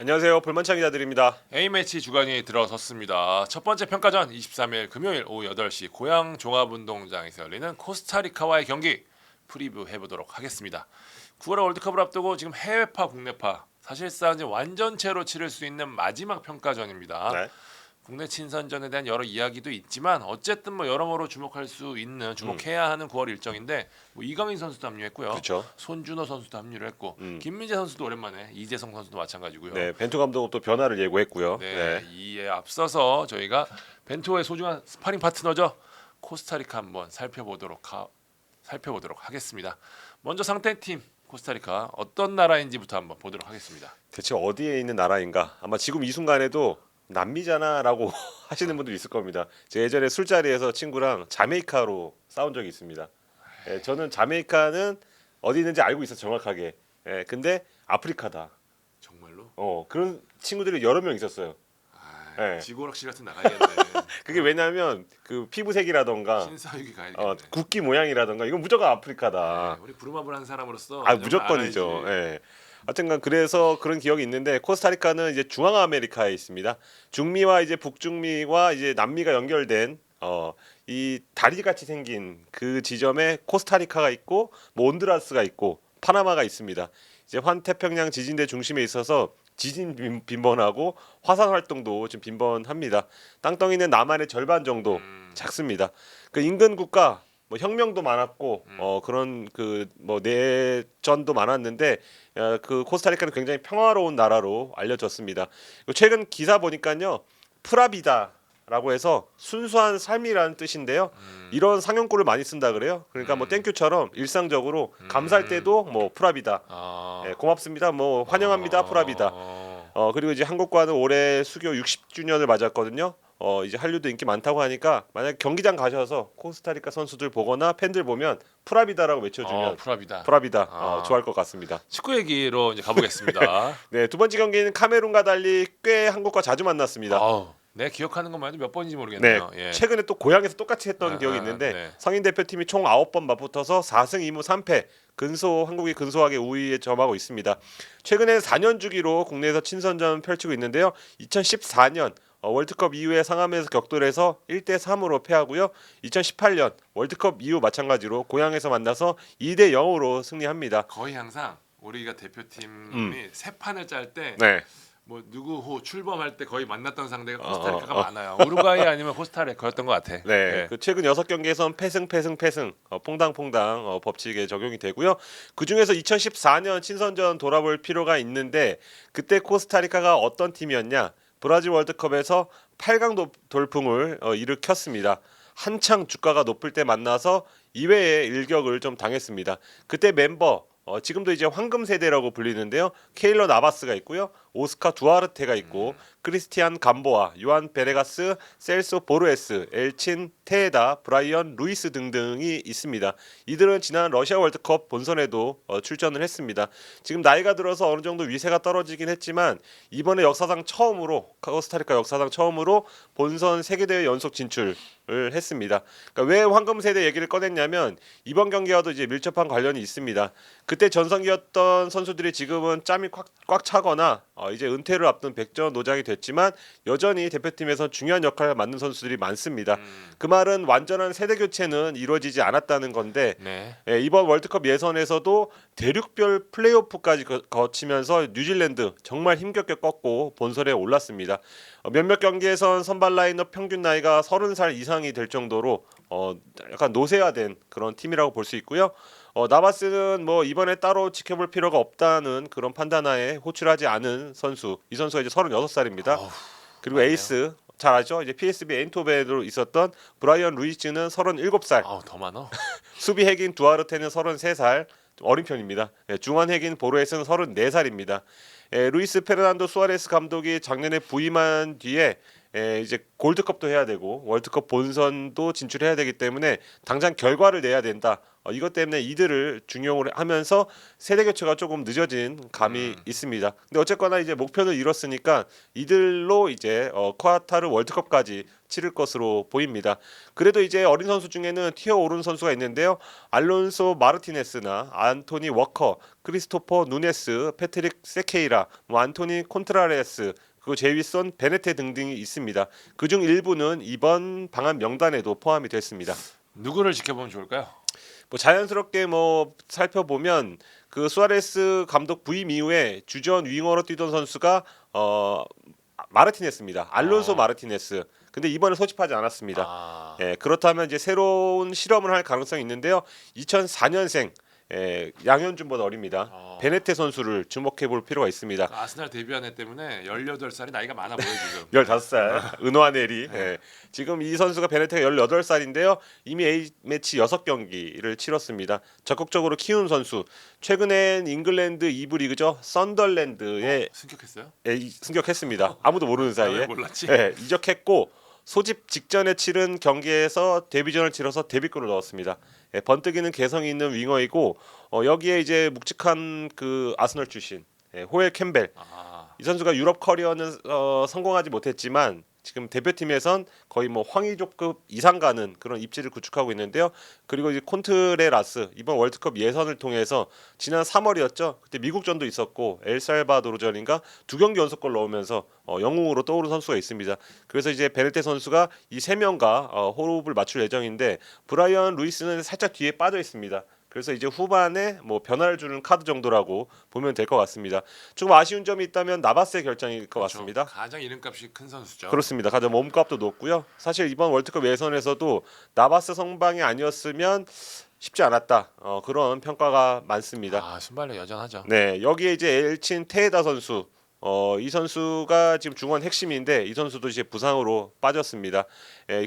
안녕하세요. 볼만찬 기자들입니다. A매치 주간이 들어섰습니다. 첫 번째 평가전 23일 금요일 오후 8시 고양 종합운동장에서 열리는 코스타리카와의 경기 프리뷰해 보도록 하겠습니다. 9월 월드컵을 앞두고 지금 해외파 국내파 사실상 이제 완전체로 치를 수 있는 마지막 평가전입니다. 네. 국내 친선전에 대한 여러 이야기도 있지만 어쨌든 뭐 여러모로 주목할 수 있는 주목해야 하는 9월 일정인데 뭐 이강인 선수도 합류했고요. 그렇죠. 손준호 선수도 합류를 했고 김민재 선수도 오랜만에 이재성 선수도 마찬가지고요. 네, 벤투 감독은 또 변화를 예고했고요. 네, 이에 앞서서 저희가 벤투의 소중한 스파링 파트너죠. 코스타리카 한번 살펴보도록 하겠습니다. 먼저 상대팀 코스타리카 어떤 나라인지부터 한번 보도록 하겠습니다. 대체 어디에 있는 나라인가? 아마 지금 이 순간에도 남미잖아라고 하시는 분들 있을 겁니다. 제가 예전에 술자리에서 친구랑 자메이카로 싸운 적이 있습니다. 예, 저는 자메이카는 어디 있는지 알고 있어 정확하게. 예, 근데 아프리카다. 정말로? 그런 친구들이 여러 명 있었어요. 네. 지구오락실 같은 나가야겠네. 그게 왜냐하면 그 피부색이라던가 신사유기 가야겠네. 국기 모양이라던가 이건 무조건 아프리카다. 우리 부루마블 한 사람으로서 무조건이죠. 예. 하여튼간 그래서 그런 기억이 있는데 코스타리카는 이제 중앙아메리카에 있습니다. 중미와 이제 북중미와 이제 남미가 연결된 이 다리 같이 생긴 그 지점에 코스타리카가 있고 뭐 온두라스가 있고 파나마가 있습니다. 이제 환태평양 지진대 중심에 있어서 지진 빈번하고 화산 활동도 좀 빈번합니다. 땅덩이는 남한의 절반 정도 작습니다. 그 인근 국가 뭐 혁명도 많았고 그런 그 뭐 내전도 많았는데 그 코스타리카는 굉장히 평화로운 나라로 알려졌습니다. 최근 기사 보니까요 프라비다라고 해서 순수한 삶이라는 뜻인데요. 이런 상용구를 많이 쓴다 그래요. 그러니까 뭐 땡큐처럼 일상적으로 감사할 때도 뭐 프라비다, 고맙습니다, 뭐 환영합니다, 프라비다. 그리고 이제 한국과는 올해 수교 60주년을 맞았거든요. 이제 한류도 인기 많다고 하니까 만약 경기장 가셔서 코스타리카 선수들 보거나 팬들 보면 프라비다라고 외쳐주면 프라비다 좋아할 것 같습니다. 축구 얘기로 이제 가보겠습니다. 네, 두 번째 경기는 카메룬과 달리 꽤 한국과 자주 만났습니다. 내 기억하는 것만 해도 몇 번인지 모르겠네요. 네, 최근에 또 고향에서 똑같이 했던 기억이 있는데 네. 성인 대표팀이 총 9번 맞붙어서 4승 2무 3패 한국이 근소하게 우위에 점하고 있습니다. 최근에 4년 주기로 국내에서 친선전 펼치고 있는데요. 2014년 월드컵 이후에 상암에서 격돌해서 1대3으로 패하고요. 2018년 월드컵 이후 마찬가지로 고향에서 만나서 2대0으로 승리합니다. 거의 항상 우리가 대표팀이 세 판을 짤 때 네. 뭐 누구 출범할 때 거의 만났던 상대가 코스타리카가 많아요. 우루과이 아니면 코스타리카였던 것 같아. 네, 그 최근 6경기에선 패승 퐁당퐁당 법칙에 적용이 되고요. 그 중에서 2014년 친선전 돌아볼 필요가 있는데 그때 코스타리카가 어떤 팀이었냐? 브라질 월드컵에서 8강 돌풍을 일으켰습니다. 한창 주가가 높을 때 만나서 2회의 일격을 좀 당했습니다. 그때 멤버 지금도 이제 황금 세대라고 불리는데요. 케일러 나바스가 있고요. 오스카 두아르테가 있고 크리스티안 감보아, 요한 베네가스, 셀소 보르에스, 엘친 테에다, 브라이언 루이스 등등이 있습니다. 이들은 지난 러시아 월드컵 본선에도 출전을 했습니다. 지금 나이가 들어서 어느 정도 위세가 떨어지긴 했지만 이번에 역사상 처음으로 코스타리카 역사상 처음으로 본선 세계대회 연속 진출을 했습니다. 그러니까 왜 황금 세대 얘기를 꺼냈냐면 이번 경기와도 이제 밀접한 관련이 있습니다. 그때 전성기였던 선수들이 지금은 짬이 꽉 차거나 이제 은퇴를 앞둔 백전노장이 됐지만 여전히 대표팀에서 중요한 역할을 맡는 선수들이 많습니다. 그 말은 완전한 세대 교체는 이루어지지 않았다는 건데 네. 이번 월드컵 예선에서도 대륙별 플레이오프까지 거치면서 뉴질랜드 정말 힘겹게 꺾고 본선에 올랐습니다. 몇몇 경기에선 선발 라인업 평균 나이가 30살 이상이 될 정도로 약간 노쇠화된 그런 팀이라고 볼 수 있고요. 나바스는 뭐 이번에 따로 지켜볼 필요가 없다는 그런 판단하에 호출하지 않은 선수. 이 선수가 이제 36살입니다. 그리고 맞네요. 에이스 잘 알죠? 이제 PSV 에인토벤으로 있었던 브라이언 루이즈는 37살. 더 많아. 수비 핵인 두아르테는 33살. 어린 편입니다. 중원 핵인 보르에스는 34살입니다. 루이스 페르난도 수아레스 감독이 작년에 부임한 뒤에 이제 골드컵도 해야 되고 월드컵 본선도 진출해야 되기 때문에 당장 결과를 내야 된다. 이것 때문에 이들을 중용을 하면서 세대 교체가 조금 늦어진 감이 있습니다. 근데 어쨌거나 이제 목표는 이뤘으니까 이들로 이제 카타르 월드컵까지 치를 것으로 보입니다. 그래도 이제 어린 선수 중에는 튀어 오른 선수가 있는데요. 알론소 마르티네스나 안토니 워커, 크리스토퍼 누네스, 패트릭 세케이라, 뭐 안토니 콘트라레스, 그리고 제위선 베네테 등등이 있습니다. 그중 일부는 이번 방한 명단에도 포함이 됐습니다. 누구를 지켜보면 좋을까요? 뭐 자연스럽게 뭐 살펴보면 그 수아레스 감독 부임 이후에 주전 윙어로 뛰던 선수가 마르티네스입니다. 알론소 마르티네스. 근데 이번에 소집하지 않았습니다. 그렇다면 이제 새로운 실험을 할 가능성이 있는데요. 2004년생 양현준보다 어립니다. 베네테 선수를 주목해 볼 필요가 있습니다. 아스날 데뷔한 애 때문에 18살이 나이가 많아 보여 지금. 15살 은화네리. 지금 이 선수가 베네테가 18살인데요. 이미 A매치 6경기를 치렀습니다. 적극적으로 키운 선수. 최근엔 잉글랜드 2부 리그죠. 썬덜랜드에 승격했어요? 승격했습니다. 아무도 모르는 사이에. 몰랐지? 이적했고 소집 직전에 치른 경기에서 데뷔전을 치러서 데뷔골을 넣었습니다. 번뜩이는 개성이 있는 윙어이고 여기에 이제 묵직한 그 아스널 출신 호엘 캠벨 이 선수가 유럽 커리어는 성공하지 못했지만 지금 대표팀에선 거의 뭐 황의조급 이상 가는 그런 입지를 구축하고 있는데요. 그리고 이제 콘트레라스 이번 월드컵 예선을 통해서 지난 3월이었죠. 그때 미국전도 있었고 엘살바도르전인가 2경기 연속골 넣으면서 영웅으로 떠오른 선수가 있습니다. 그래서 이제 베네테 선수가 이 세 명과 호흡을 맞출 예정인데 브라이언 루이스는 살짝 뒤에 빠져 있습니다. 그래서 이제 후반에 뭐 변화를 주는 카드 정도라고 보면 될 것 같습니다. 조금 아쉬운 점이 있다면 나바스의 결정일 것 같습니다. 가장 이름값이 큰 선수죠. 그렇습니다. 가장 몸값도 높고요. 사실 이번 월드컵 예선에서도 나바스 성방이 아니었으면 쉽지 않았다. 그런 평가가 많습니다. 순발력 여전하죠. 네, 여기에 이제 엘친 테에다 선수. 이 선수가 지금 중원 핵심인데 이 선수도 이제 부상으로 빠졌습니다.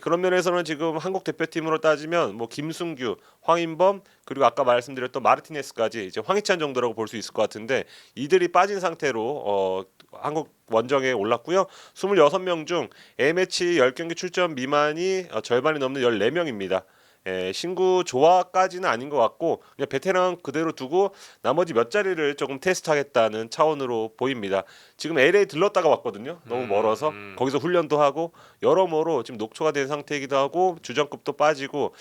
그런 면에서는 지금 한국 대표팀으로 따지면 뭐 김승규, 황인범 그리고 아까 말씀드렸던 마르티네스까지 이제 황희찬 정도라고 볼 수 있을 것 같은데 이들이 빠진 상태로 한국 원정에 올랐고요. 26명 중 A매치 10경기 출전 미만이 절반이 넘는 14명입니다. 신구 조화까지는 아닌 것 같고 그냥 베테랑 그대로 두고 나머지 몇 자리를 조금 테스트하겠다는 차원으로 보입니다. 지금 LA 들렀다가 왔거든요. 너무 멀어서 거기서 훈련도 하고 여러모로 지금 녹초가 된 상태이기도 하고 주전급도 빠지고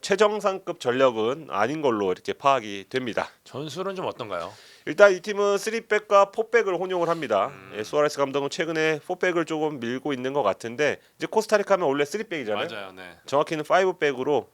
최정상급 전력은 아닌 걸로 이렇게 파악이 됩니다. 전술은 좀 어떤가요? 일단 이 팀은 3백과 4백을 혼용을 합니다. 수아레스 감독은 최근에 4백을 조금 밀고 있는 것 같은데 이제 코스타리카면 원래 3백이잖아요. 맞아요. 네. 정확히는 5백으로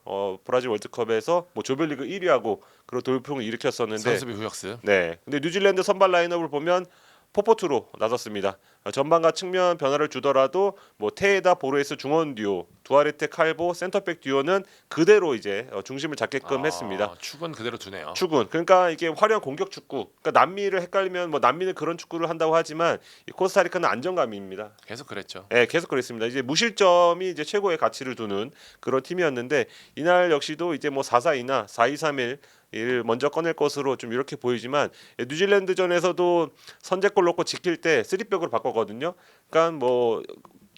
브라질 월드컵에서 뭐 조별리그 1위하고 그런 돌풍을 일으켰었는데 선수비 후역습. 네. 근데 뉴질랜드 선발 라인업을 보면 포포투로 나섰습니다. 전방과 측면 변화를 주더라도 뭐 테에다 보르에스 중원 듀오, 두아레테 칼보 센터백 듀오는 그대로 이제 중심을 잡게끔 했습니다. 축은 그대로 두네요. 축은 그러니까 이게 화려한 공격 축구. 그러니까 남미를 헷갈리면 뭐 남미는 그런 축구를 한다고 하지만 이 코스타리카는 안정감입니다. 계속 그랬죠. 네, 계속 그랬습니다. 이제 무실점이 이제 최고의 가치를 두는 그런 팀이었는데 이날 역시도 이제 뭐 4-4-2나 4-2-3-1 을 먼저 꺼낼 것으로 좀 이렇게 보이지만 뉴질랜드전에서도 선제골 넣고 지킬 때 3백으로 바꿨거든요. 그러니까 뭐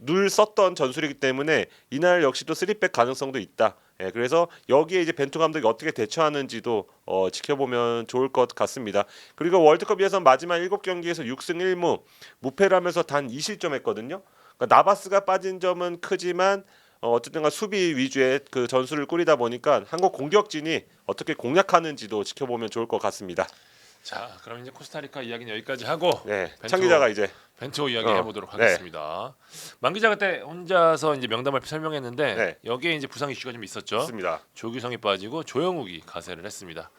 늘 썼던 전술이기 때문에 이날 역시도 3백 가능성도 있다. 그래서 여기에 이제 벤투 감독이 어떻게 대처하는지도 지켜보면 좋을 것 같습니다. 그리고 월드컵 예선 마지막 7경기에서 6승 1무 무패를 하면서 단 2실점했거든요. 그러니까 나바스가 빠진 점은 크지만 어쨌든간 수비 위주의 그 전술을 꾸리다 보니까 한국 공격진이 어떻게 공략하는지도 지켜보면 좋을 것 같습니다. 자, 그럼 이제 코스타리카 이야기는 여기까지 하고 네, 창 기자가 이제 벤투 이야기 해보도록 하겠습니다. 만 기자 그때 혼자서 이제 명단을 설명했는데 여기에 이제 부상 이슈가 좀 있었죠. 맞습니다. 조규성이 빠지고 조영욱이 가세를 했습니다.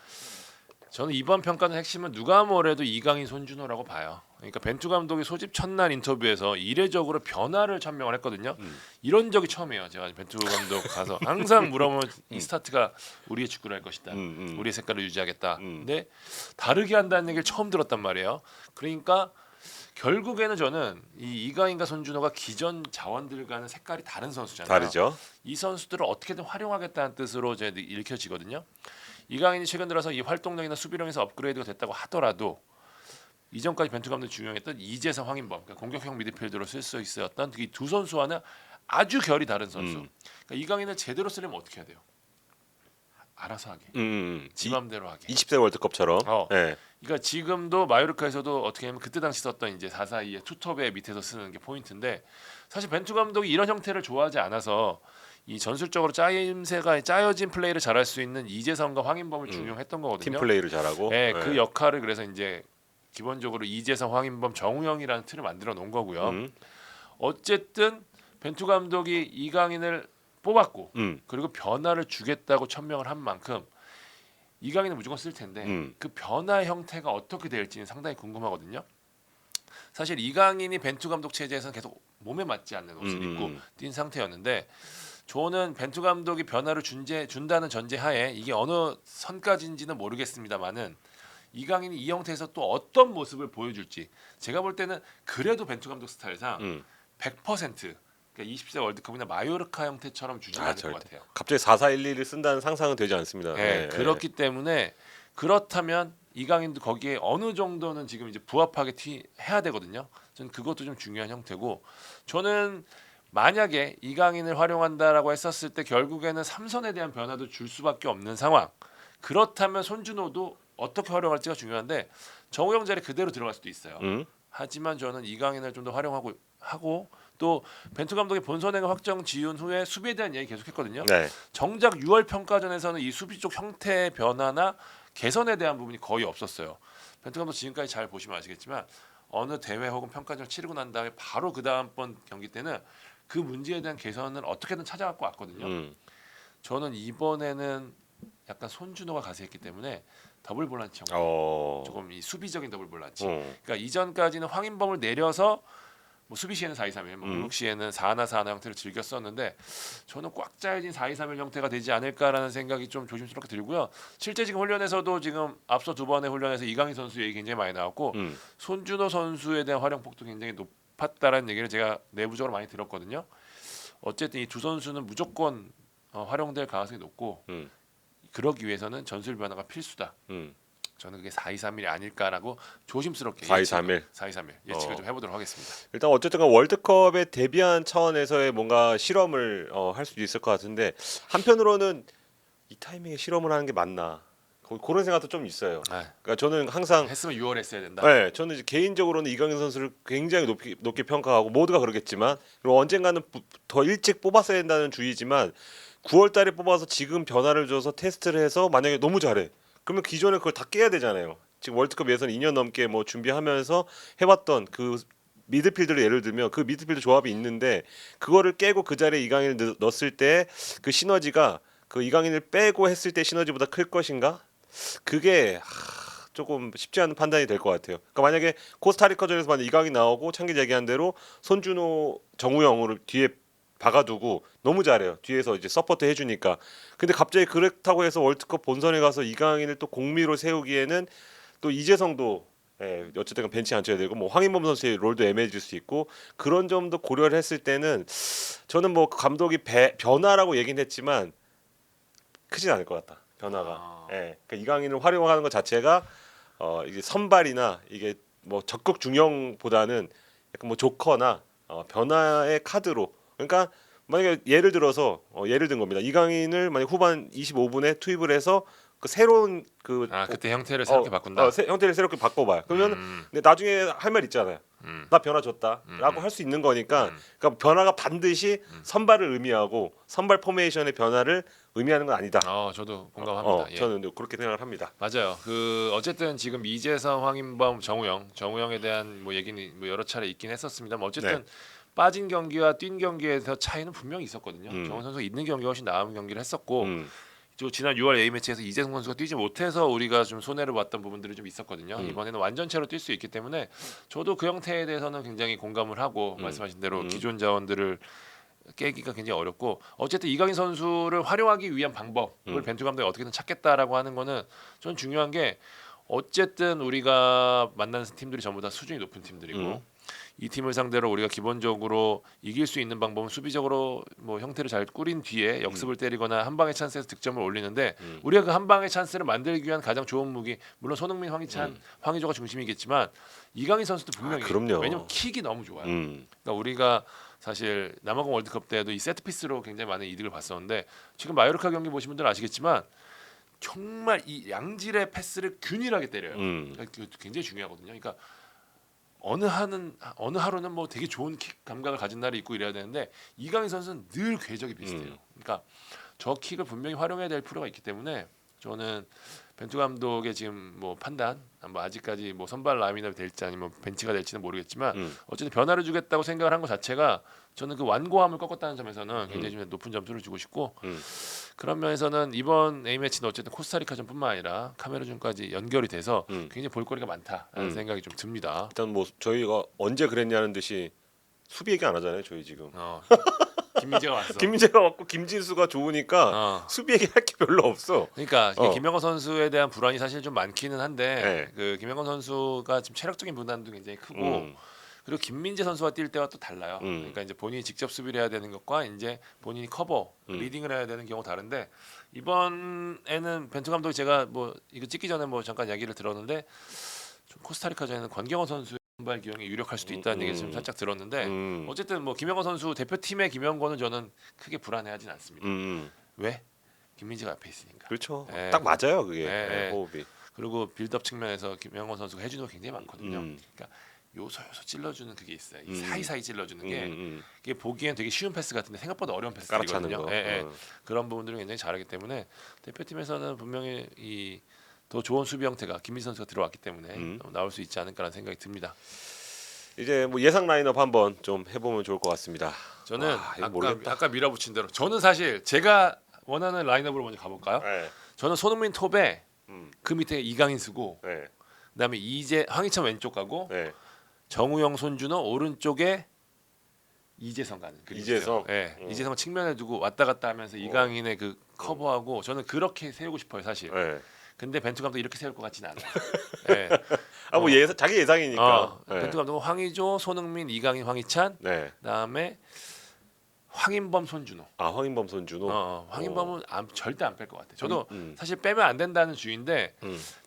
저는 이번 평가는 핵심은 누가 뭐래도 이강인 손준호라고 봐요. 그러니까 벤투 감독이 소집 첫날 인터뷰에서 이례적으로 변화를 천명을 했거든요. 이런 적이 처음이에요. 제가 벤투 감독 가서 항상 물어보면 이 스타트가 우리의 축구를 할 것이다. 우리의 색깔을 유지하겠다. 근데 다르게 한다는 얘기를 처음 들었단 말이에요. 그러니까 결국에는 저는 이 이강인과 손준호가 기존 자원들과는 색깔이 다른 선수잖아요. 다르죠. 이 선수들을 어떻게든 활용하겠다는 뜻으로 제 읽혀지거든요. 이강인이 최근 들어서 이 활동력이나 수비력에서 업그레이드가 됐다고 하더라도 이전까지 벤투 감독이 중요했던 이재성, 황인범 그러니까 공격형 미드필더로 쓸 수 있었던 이 두 선수와는 아주 결이 다른 선수. 그러니까 이강인을 제대로 쓰려면 어떻게 해야 돼요? 알아서 하게. 지 맘대로 하게. 20세 월드컵처럼. 네. 그러니까 지금도 마요르카에서도 어떻게 하면 그때 당시 썼던 이제 4-4-2의 투톱의 밑에서 쓰는 게 포인트인데 사실 벤투 감독이 이런 형태를 좋아하지 않아서 이 전술적으로 짜임새가 짜여진 플레이를 잘할 수 있는 이재성과 황인범을 중용했던 거거든요. 팀 플레이를 잘하고. 네, 그 역할을 그래서 이제 기본적으로 이재성, 황인범, 정우영이라는 틀을 만들어 놓은 거고요. 어쨌든 벤투 감독이 이강인을 뽑았고 그리고 변화를 주겠다고 천명을 한 만큼 이강인은 무조건 쓸 텐데 그 변화 형태가 어떻게 될지는 상당히 궁금하거든요. 사실 이강인이 벤투 감독 체제에서는 계속 몸에 맞지 않는 옷을 입고 뛴 상태였는데 저는 벤투 감독이 변화를 준다는 전제하에 이게 어느 선까지인지는 모르겠습니다만은 이강인이 이 형태에서 또 어떤 모습을 보여줄지 제가 볼 때는 그래도 벤투 감독 스타일상 100% 그러니까 20세 월드컵이나 마요르카 형태처럼 주지 않을 것 같아요. 갑자기 4-4-1-1을 쓴다는 상상은 되지 않습니다. 네, 그렇기 때문에 그렇다면 이강인도 거기에 어느 정도는 지금 이제 부합하게 해야 되거든요. 저는 그것도 좀 중요한 형태고 저는 만약에 이강인을 활용한다라고 했었을 때 결국에는 삼선에 대한 변화도 줄 수밖에 없는 상황. 그렇다면 손준호도 어떻게 활용할지가 중요한데 정우영 자리 그대로 들어갈 수도 있어요. 하지만 저는 이강인을 좀 더 활용하고 또 벤투 감독의 본선행을 확정 지은 후에 수비에 대한 얘기 계속했거든요. 네. 정작 6월 평가전에서는 이 수비 쪽 형태의 변화나 개선에 대한 부분이 거의 없었어요. 벤투 감독 지금까지 잘 보시면 아시겠지만 어느 대회 혹은 평가전을 치르고 난 다음에 바로 그 다음번 경기 때는 그 문제에 대한 개선을 어떻게든 찾아갖고 왔거든요. 저는 이번에는 약간 손준호가 가세했기 때문에 더블 볼란치 형태 조금 이 수비적인 더블 볼란치 그러니까 이전까지는 황인범을 내려서 뭐 수비 시에는 4-2-3-1, 뭐 공격 시에는 4-1-4-1 형태를 즐겼었는데 저는 꽉 짜여진 4-2-3-1 형태가 되지 않을까라는 생각이 좀 조심스럽게 들고요. 실제 지금 훈련에서도 지금 앞서 두 번의 훈련에서 이강인 선수 얘기 굉장히 많이 나왔고 손준호 선수에 대한 활용폭도 굉장히 높았다라는 얘기를 제가 내부적으로 많이 들었거든요. 어쨌든 이 두 선수는 무조건 활용될 가능성이 높고 그러기 위해서는 전술 변화가 필수다. 저는 그게 4-2-3-1이 아닐까라고 조심스럽게 4-2-3-1 예측을 좀 해보도록 하겠습니다. 일단 어쨌든 월드컵에 대비한 차원에서의 뭔가 실험을 할 수도 있을 것 같은데 한편으로는 이 타이밍에 실험을 하는 게 맞나 그런 생각도 좀 있어요. 그러니까 저는 항상 했으면 6월에 했어야 된다. 네, 저는 이제 개인적으로는 이강인 선수를 굉장히 높게 평가하고 모두가 그러겠지만 그리고 언젠가는 더 일찍 뽑았어야 된다는 주의지만 9월달에 뽑아서 지금 변화를 줘서 테스트를 해서 만약에 너무 잘해. 그러면 기존에 그걸 다 깨야 되잖아요. 지금 월드컵 예선 2년 넘게 뭐 준비하면서 해왔던 그 미드필드를 예를 들면 그 미드필드 조합이 있는데 그거를 깨고 그 자리에 이강인을 넣었을 때 그 시너지가 그 이강인을 빼고 했을 때 시너지보다 클 것인가? 그게 조금 쉽지 않은 판단이 될 것 같아요. 그러니까 만약에 코스타리카전에서 만약 이강인 나오고 창기 얘기한 대로 손준호, 정우영을 뒤에 박아두고 너무 잘해요. 뒤에서 이제 서포트 해주니까. 근데 갑자기 그렇다고 해서 월드컵 본선에 가서 이강인을 또 공미로 세우기에는 또 이재성도 어쨌든 벤치 앉혀야 되고 뭐 황인범 선수의 롤도 애매해질 수 있고 그런 점도 고려를 했을 때는 저는 뭐 감독이 변화라고 얘기는 했지만 크진 않을 것 같다. 변화가. 그러니까 이강인을 활용하는 것 자체가 이게 선발이나 이게 뭐 적극 중용보다는 약간 뭐 조커나 변화의 카드로. 그러니까 만약에 예를 들어서 예를 든 겁니다. 이강인을 만약 후반 25분에 투입을 해서 그 새로운 그때 형태를 새롭게 바꾼다. 형태를 새롭게 바꿔봐요. 그러면 근데 나중에 할 말 있잖아요. 나 변화 줬다라고 할 수 있는 거니까 그러니까 변화가 반드시 선발을 의미하고 선발 포메이션의 변화를 의미하는 건 아니다. 저도 공감합니다. 저는 그렇게 생각을 합니다. 맞아요. 어쨌든 지금 이재성, 황인범, 정우영에 대한 뭐 얘기는 뭐 여러 차례 있긴 했었습니다만 어쨌든 빠진 경기와 뛴 경기에서 차이는 분명히 있었거든요. 정우 선수가 있는 경기가 훨씬 나은 경기를 했었고 또 지난 6월 A 매치에서 이재성 선수가 뛰지 못해서 우리가 좀 손해를 봤던 부분들이 좀 있었거든요. 이번에는 완전체로 뛸 수 있기 때문에 저도 그 형태에 대해서는 굉장히 공감을 하고 말씀하신 대로 기존 자원들을 깨기가 굉장히 어렵고 어쨌든 이강인 선수를 활용하기 위한 방법을 벤투 감독이 어떻게든 찾겠다라고 하는 거는 전 중요한 게 어쨌든 우리가 만나는 팀들이 전부 다 수준이 높은 팀들이고 이 팀을 상대로 우리가 기본적으로 이길 수 있는 방법은 수비적으로 뭐 형태를 잘 꾸린 뒤에 역습을 때리거나 한 방의 찬스에서 득점을 올리는데 우리가 그 한 방의 찬스를 만들기 위한 가장 좋은 무기 물론 손흥민, 황희찬, 황의조가 중심이겠지만 이강인 선수도 분명히 그럼요. 왜냐면 킥이 너무 좋아요. 음. 그러니까 우리가 사실 남아공 월드컵 때도 이 세트 피스로 굉장히 많은 이득을 봤었는데 지금 마요르카 경기 보신 분들은 아시겠지만 정말 이 양질의 패스를 균일하게 때려요. 그러니까 그게 굉장히 중요하거든요. 그러니까 어느 하루는 뭐 되게 좋은 킥 감각을 가진 날이 있고 이래야 되는데 이강인 선수는 늘 궤적이 비슷해요. 그러니까 저 킥을 분명히 활용해야 될 필요가 있기 때문에 저는 벤투 감독의 지금 뭐 판단, 뭐 아직까지 뭐 선발 라인업이 될지 아니면 벤치가 될지는 모르겠지만 어쨌든 변화를 주겠다고 생각을 한 것 자체가 저는 그 완고함을 꺾었다는 점에서는 굉장히 좀 높은 점수를 주고 싶고 그런 면에서는 이번 A매치는 어쨌든 코스타리카전뿐만 아니라 카메루전까지 연결이 돼서 굉장히 볼거리가 많다라는 생각이 좀 듭니다. 일단 뭐 저희가 언제 그랬냐는 듯이 수비 얘기 안 하잖아요. 저희 지금 김민재가 왔어. 김민재가 왔고 김진수가 좋으니까 수비 얘기 할 게 별로 없어. 그러니까 이게 김영건 선수에 대한 불안이 사실 좀 많기는 한데 네. 그 김영건 선수가 지금 체력적인 부담도 굉장히 크고 그리고 김민재 선수가 뛸 때와 또 달라요. 그러니까 이제 본인이 직접 수비를 해야 되는 것과 이제 본인이 커버, 리딩을 해야 되는 경우 다른데 이번에는 벤투 감독이 제가 뭐 이거 찍기 전에 뭐 잠깐 이야기를 들었는데 좀 코스타리카전에는 권경원 선수의 선발 기용이 유력할 수도 있다는 얘기 좀 살짝 들었는데 어쨌든 뭐 김영건 선수 대표팀의 김영건은 저는 크게 불안해하진 않습니다. 왜? 김민재가 앞에 있으니까. 그렇죠. 네. 딱 맞아요 그게 네. 호흡이. 그리고 빌드업 측면에서 김영건 선수가 해주는 거 굉장히 많거든요. 그러니까 요소 찔러주는 그게 있어요. 이 사이사이 찔러주는 게 이게 보기엔 되게 쉬운 패스 같은데 생각보다 어려운 깔아차는 패스거든요. 거. 예. 그런 부분들을 굉장히 잘하기 때문에 대표팀에서는 분명히 이 더 좋은 수비 형태가 김민재 선수가 들어왔기 때문에 나올 수 있지 않을까라는 생각이 듭니다. 이제 뭐 예상 라인업 한번 좀 해보면 좋을 것 같습니다. 저는 와, 이거 모르겠다. 아까 밀어붙인 대로 저는 사실 제가 원하는 라인업으로 먼저 가볼까요? 네. 저는 손흥민 톱에 그 밑에 이강인 쓰고 네. 그다음에 황희찬 왼쪽 가고 네. 정우영, 손준호 오른쪽에 이재성 가는 그림이에요. 이재성? 네, 이재성 측면에 두고 왔다 갔다 하면서 이강인의 그 커버하고 저는 그렇게 세우고 싶어요 사실. 네. 근데 벤투 감독 이렇게 세울 것 같지는 않아요. 네. 뭐 자기 예상이니까. 네. 벤투 감독은 황의조, 손흥민, 이강인, 황희찬, 네. 그다음에 황인범, 손준호. 황인범, 손준호. 황인범은 절대 안 뺄 것 같아요. 저도 사실 빼면 안 된다는 주의인데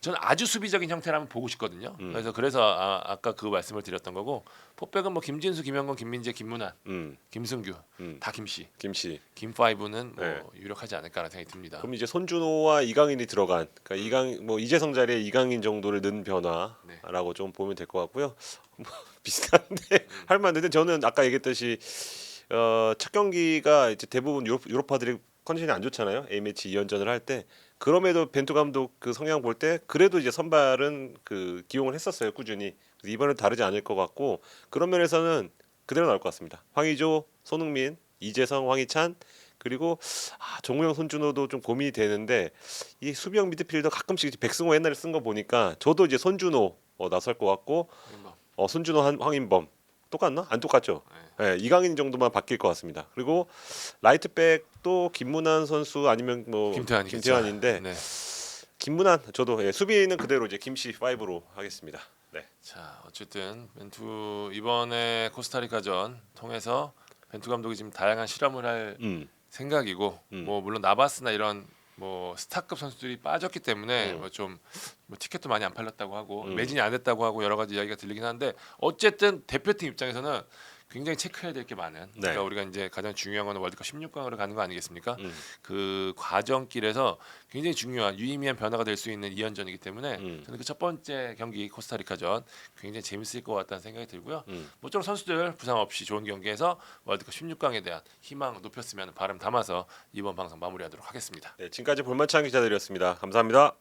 저는 아주 수비적인 형태라면 보고 싶거든요. 그래서 아까 그 말씀을 드렸던 거고 포백은 뭐 김진수, 김영건, 김민재, 김문환, 김승규 다 김씨, 김5는 뭐 네. 유력하지 않을까라는 생각이 듭니다. 그럼 이제 손준호와 이강인이 들어간 그러니까 이재성 자리에 이강인 정도를 넣은 변화라고 좀 보면 될 것 같고요. 뭐 비슷한데 할 만한데 저는 아까 얘기했듯이 첫 경기가 이제 대부분 유로파들이 컨디션이 안 좋잖아요. A매치 2연전을 할 때 그럼에도 벤투 감독 그 성향 볼 때 그래도 이제 선발은 그 기용을 했었어요 꾸준히. 그래서 이번엔 다르지 않을 것 같고 그런 면에서는 그대로 나올 것 같습니다. 황의조, 손흥민, 이재성, 황희찬 그리고 정우영, 손준호도 좀 고민이 되는데 이 수비형 미드필더 가끔씩 백승호 옛날에 쓴 거 보니까 저도 이제 손준호 나설 것 같고 손준호 황인범 똑같나? 안 똑같죠. 네, 이강인 정도만 바뀔 것 같습니다. 그리고 라이트백도 김문환 선수 아니면 뭐 김태환인데 네. 김문환 저도 수비는 그대로 이제 김씨 5로 하겠습니다. 네. 자 어쨌든 벤투 이번에 코스타리카전 통해서 벤투 감독이 지금 다양한 실험을 할 생각이고 뭐 물론 나바스나 이런 뭐 스타급 선수들이 빠졌기 때문에 뭐 티켓도 많이 안 팔렸다고 하고 매진이 안 됐다고 하고 여러 가지 이야기가 들리긴 하는데 어쨌든 대표팀 입장에서는 굉장히 체크해야 될 게 많은. 그러니까 우리가 이제 가장 중요한 건 월드컵 16강으로 가는 거 아니겠습니까? 그 과정길에서 굉장히 중요한 유의미한 변화가 될 수 있는 2연전이기 때문에 저는 그 첫 번째 경기 코스타리카전 굉장히 재밌을 것 같다는 생각이 들고요. 모쪼록 선수들 부상 없이 좋은 경기에서 월드컵 16강에 대한 희망 높였으면 바람 담아서 이번 방송 마무리하도록 하겠습니다. 네, 지금까지 볼만찬 기자들이었습니다. 감사합니다.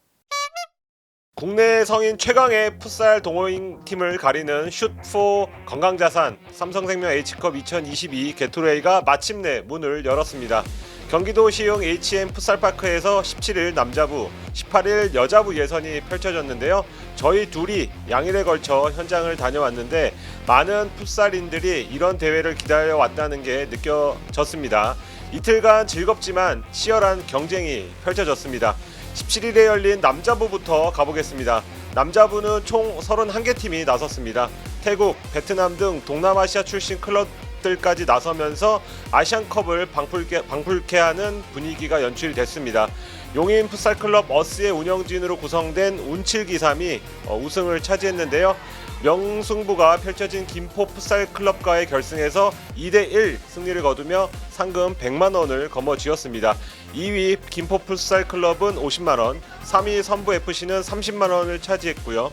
국내 성인 최강의 풋살 동호인 팀을 가리는 슛4 건강자산 삼성생명 H컵 2022 게토레이가 마침내 문을 열었습니다. 경기도 시흥 HM 풋살파크에서 17일 남자부, 18일 여자부 예선이 펼쳐졌는데요. 저희 둘이 양일에 걸쳐 현장을 다녀왔는데 많은 풋살인들이 이런 대회를 기다려왔다는 게 느껴졌습니다. 이틀간 즐겁지만 치열한 경쟁이 펼쳐졌습니다. 17일에 열린 남자부부터 가보겠습니다. 남자부는 총 31개 팀이 나섰습니다. 태국, 베트남 등 동남아시아 출신 클럽들까지 나서면서 아시안컵을 방불케 하는 분위기가 연출됐습니다. 용인 풋살클럽 어스의 운영진으로 구성된 운칠기삼이 우승을 차지했는데요. 명승부가 펼쳐진 김포 풋살클럽과의 결승에서 2대1 승리를 거두며 상금 100만 원을 거머쥐었습니다. 2위 김포 풋살클럽은 50만 원, 3위 선부FC는 30만 원을 차지했고요.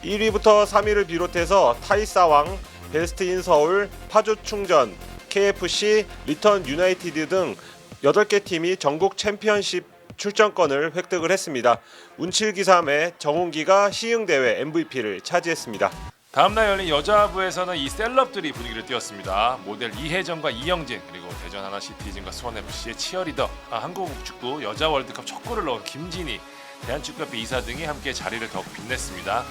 1위부터 3위를 비롯해서 타이사왕, 베스트인 서울, 파주충전, KFC, 리턴 유나이티드 등 8개 팀이 전국 챔피언십 출전권을 획득을 했습니다. 운칠기삼의 정훈기가 시흥대회 MVP를 차지했습니다. 다음날 열린 여자부에서는 이 셀럽들이 분위기를 띄웠습니다. 모델 이혜정과 이영진, 그리고 대전 하나시티즌과 수원FC의 치어리더, 한국 축구 여자 월드컵 첫 골을 넣은 김진희, 대한축구협회 이사 등이 함께 자리를 더욱 빛냈습니다.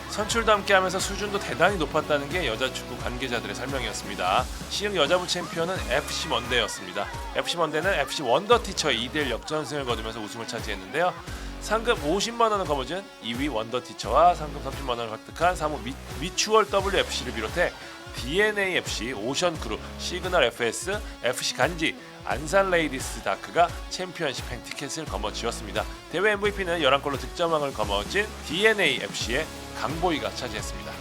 선출도 함께하면서 수준도 대단히 높았다는 게 여자 축구 관계자들의 설명이었습니다. 시흥 여자부 챔피언은 FC 먼데였습니다. FC 먼데는 FC 원더티처의 2대1 역전승을 거두면서 우승을 차지했는데요. 상금 50만 원을 거머쥔 2위 원더티처와 상금 30만 원을 획득한 3호 미추얼 WFC를 비롯해 DNAFC, 오션크루, 시그널FS, FC 간지, 안산 레이디스 다크가 챔피언십 행 티켓을 거머쥐었습니다. 대회 MVP는 11골로 득점왕을 거머쥔 DNAFC의 강보이가 차지했습니다.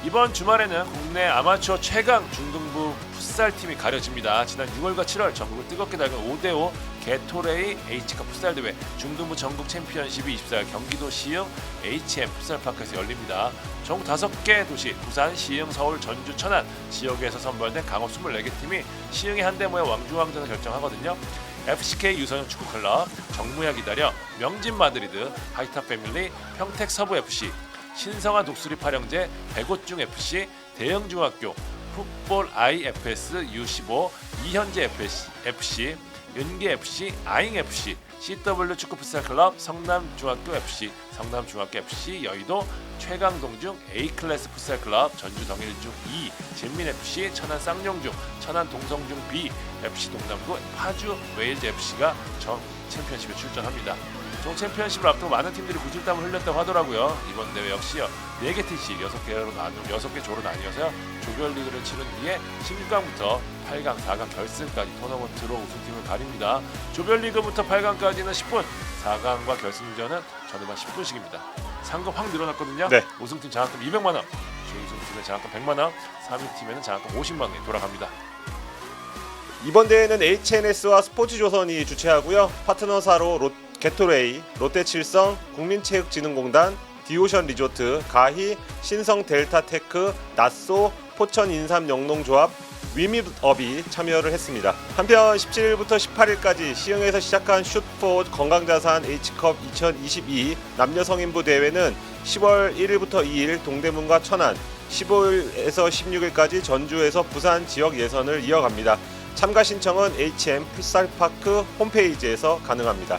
이번 주말에는 국내 아마추어 최강 중등부 풋살팀이 가려집니다. 지난 6월과 7월 전국을 뜨겁게 달군 5대5 게토레이 H컵 풋살 대회 중등부 전국 챔피언십이 24일 경기도 시흥 HM 풋살파크에서 열립니다. 전국 5개 도시 부산, 시흥, 서울, 전주, 천안 지역에서 선발된 강호 24개 팀이 시흥의 한데 모여 왕중왕전을 결정하거든요. FCK 유소년 축구클럽, 정무야 기다려, 명진 마드리드, 하이타 패밀리, 평택 서부FC, 신성한 독수리 파령제, 백옷중 FC, 대영중학교, 풋볼 IFS U15, 이현재 FC, 윤기 FC, 아잉 FC, CW 축구 풋살 클럽, 성남중학교 FC, 성남중학교 FC, 여의도 최강동중 A클래스 풋살 클럽, 전주 덩일중 2, 진민 FC, 천안 쌍용중, 천안 동성중 B, FC 동남구, 파주 웨일즈 FC가 전 챔피언십에 출전합니다. 종 챔피언십을 앞두고 많은 팀들이 구슬땀을 흘렸다고 하더라고요. 이번 대회 역시요 4개 팀씩 6개 조로 나뉘어서 조별리그를 치른 뒤에 16강부터 8강, 4강 결승까지 토너먼트로 우승팀을 가립니다. 조별리그부터 8강까지는 10분, 4강과 결승전은 전후반 10분씩입니다. 상금 확 늘어났거든요. 네. 우승팀 장학금 200만 원, 준우승팀의 장학금 100만 원, 3위 팀에는 장학금 50만 원이 돌아갑니다. 이번 대회는 HNS와 스포츠조선이 주최하고요. 파트너사로 게토레이, 롯데칠성, 국민체육진흥공단, 디오션 리조트, 가희, 신성 델타테크, 나쏘, 포천 인삼 영농조합, 위밋업이 참여를 했습니다. 한편 17일부터 18일까지 시흥에서 시작한 슛포 건강자산 H컵 2022 남녀 성인부 대회는 10월 1일부터 2일 동대문과 천안, 15일에서 16일까지 전주에서 부산 지역 예선을 이어갑니다. 참가 신청은 HM 풋살파크 홈페이지에서 가능합니다.